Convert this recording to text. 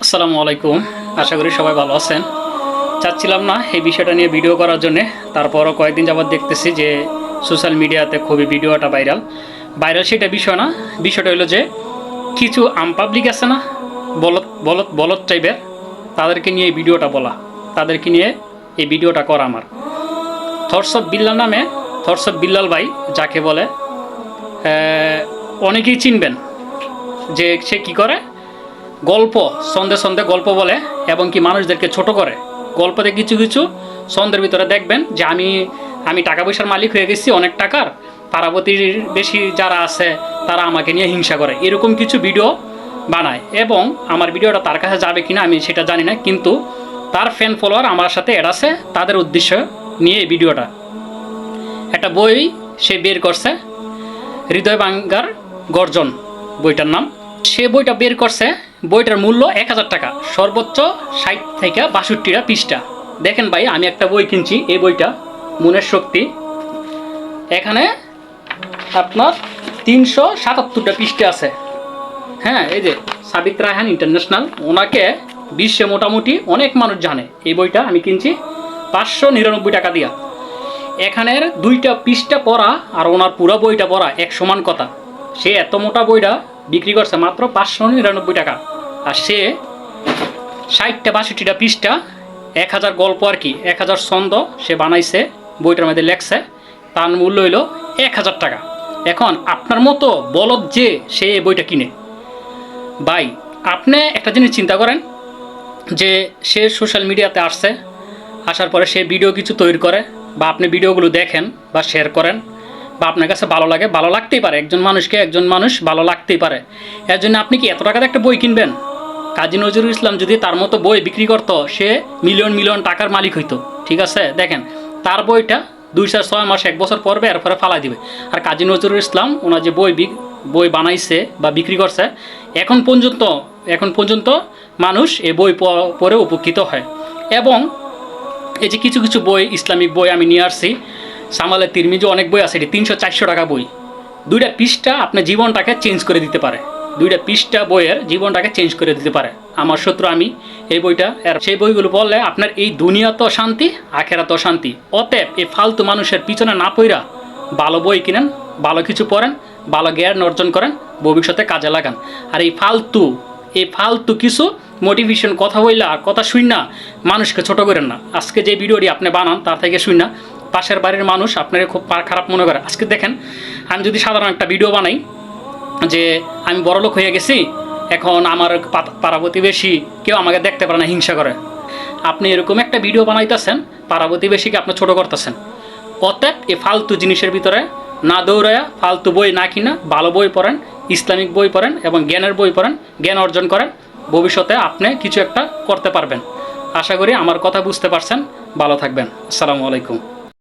আসসালামু আলাইকুম। আশা করি সবাই ভালো আছেন। চাচ্ছিলাম না এই বিষয়টা নিয়ে ভিডিও করার জন্যে, তারপরও কয়েকদিন যাবৎ দেখতেছি যে সোশ্যাল মিডিয়াতে খুবই ভিডিওটা ভাইরাল। সেটা বিষয় না, বিষয়টা হলো যে কিছু পাবলিক আছে না, বলত বলত বলত টাইপের, তাদেরকে নিয়ে এই ভিডিওটা বলা, তাদেরকে নিয়ে এই ভিডিওটা করা আমার। থটস অফ বিল্লাল নামে, থটস অফ বিল্লাল ভাই যাকে বলে, অনেকেই চিনবেন। যে সে কী করে, গল্প সন্ধে সন্ধে গল্প বলে এবং কি মানুষদেরকে ছোট করে। গল্পতে কিছু কিছু সন্ধ্যের ভিতরে দেখবেন যে আমি টাকা পয়সার মালিক হয়ে গেছি, অনেক টাকার, পারাবতীর বেশি যারা আছে তারা আমাকে নিয়ে হিংসা করে, এরকম কিছু ভিডিও বানায়। এবং আমার ভিডিওটা তার কাছে যাবে কিনা আমি সেটা জানি না, কিন্তু তার ফ্যান ফলোয়ার আমার সাথে অ্যাড আছে, তাদের উদ্দেশ্য নিয়ে এই ভিডিওটা। একটা বই সে বের করছে, হৃদয় ভাঙ্গার গর্জন বইটার নাম। সে বইটা বের করছে, বইটার মূল্য 1000 টাকা, সর্বোচ্চ 60 থেকে 62টা পৃষ্ঠা। দেখেন ভাই, আমি একটা বই কিনছি, এই বইটা মনের শক্তি, এখানে আপনার 377টা পৃষ্ঠা আছে। হ্যাঁ, এই যে সাবিত রায়হান ইন্টারন্যাশনাল, ওনাকে বিশ্বে মোটামুটি অনেক মানুষ জানে। এই বইটা আমি কিনছি 599 টাকা দিয়া। এখানের 2টা পৃষ্ঠা পড়া আর ওনার পুরো বইটা পড়া এক সমান কথা। সে এত মোটা বইটা বিক্রি করছে মাত্র 599 টাকা, আর সে 60টা 62টা পৃষ্ঠা, 1000 গল্প আর কি, 1000 ছন্দ সে বানাইছে, বইটার মধ্যে লেখছে, তার মূল্য হইল 1000 টাকা। এখন আপনার মতো বলদ যে সে এই বইটা কিনে, ভাই আপনি একটা জিনিস চিন্তা করেন, যে সে সোশ্যাল মিডিয়াতে আসছে, আসার পরে সে ভিডিও কিছু তৈরি করে, বা আপনি ভিডিওগুলো দেখেন বা শেয়ার করেন, বা আপনার কাছে ভালো লাগে, ভালো লাগতেই পারে, একজন মানুষ ভালো লাগতেই পারে। এর জন্য আপনি কি এত টাকাতে একটা বই কিনবেন? কাজী নজরুল ইসলাম যদি তার মতো বই বিক্রি করতো, সে মিলিয়ন মিলিয়ন টাকার মালিক হইতো। ঠিক আছে, দেখেন তার বইটা 2-6 মাস 1 বছর পড়বে, এরপরে ফালাই দিবে। আর কাজী নজরুল ইসলাম ওনার যে বই বানাইছে বা বিক্রি করছে, এখন পর্যন্ত মানুষ এই বই পড়ে উপকৃত হয়। এবং এই যে কিছু কিছু বই, ইসলামিক বই আমি নিয়ে আসছি, সামালে তিরমিজি অনেক বই আছে, এটি 300-400 টাকা বই। 2টা পৃষ্ঠা আপনার জীবনটাকে চেঞ্জ করে দিতে পারে, 2টা পৃষ্ঠা বইয়ের জীবনটাকে চেঞ্জ করে দিতে পারে। আমার শত্রু আমি, এই বইটা, সেই বইগুলো পড়লে আপনার এই দুনিয়া তো শান্তি, আখেরা তো শান্তি। অতএব এই ফালতু মানুষের পিছনে না পইরা ভালো বই কিনেন, ভালো কিছু পড়েন, ভালো জ্ঞান অর্জন করেন, ভবিষ্যতে কাজে লাগান। আর এই ফালতু কিছু মোটিভেশন কথা বললে আর কথা শুন না, মানুষকে ছোট করেন না। আজকে যে ভিডিওটি আপনি বানান, তার থেকে শুন না পাশের বাড়ির মানুষ আপনাকে খুব খারাপ মনে করে। আজকে দেখেন, আমি যদি সাধারণ একটা ভিডিও বানাই যে আমি বড়লোক হয়ে গেছি, এখন আমার পাড়া প্রতিবেশী কেউ আমাকে দেখতে পারে না, হিংসা করে, আপনি এরকম একটা ভিডিও বানাইতেছেন, পাড়া প্রতিবেশীকে আপনি ছোটো করতেছেন। অতএব এই ফালতু জিনিসের ভিতরে না দৌড়ায়া, ফালতু বই না কিনা, ভালো বই পড়েন, ইসলামিক বই পড়েন এবং জ্ঞানের বই পড়েন, জ্ঞান অর্জন করেন, ভবিষ্যতে আপনি কিছু একটা করতে পারবেন। আশা করি আমার কথা বুঝতে পারছেন। ভালো থাকবেন। আসসালামু আলাইকুম।